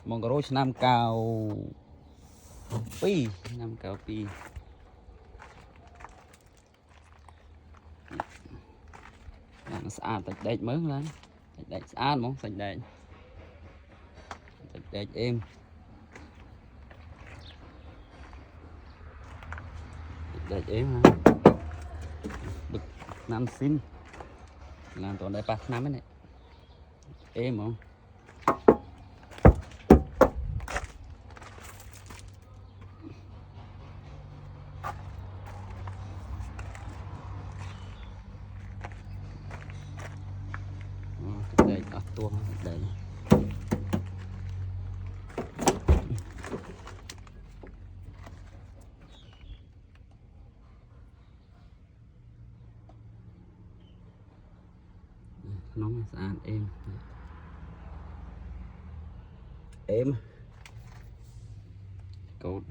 mong rô năm cao pi năm cao pi sạch đẹp mới lên đẹp sạch mong sạch đẹp em đẹp em ha bực nam xin làm toàn đại bạc năm ấy này em không đây ở tua đây nóng sạch em cột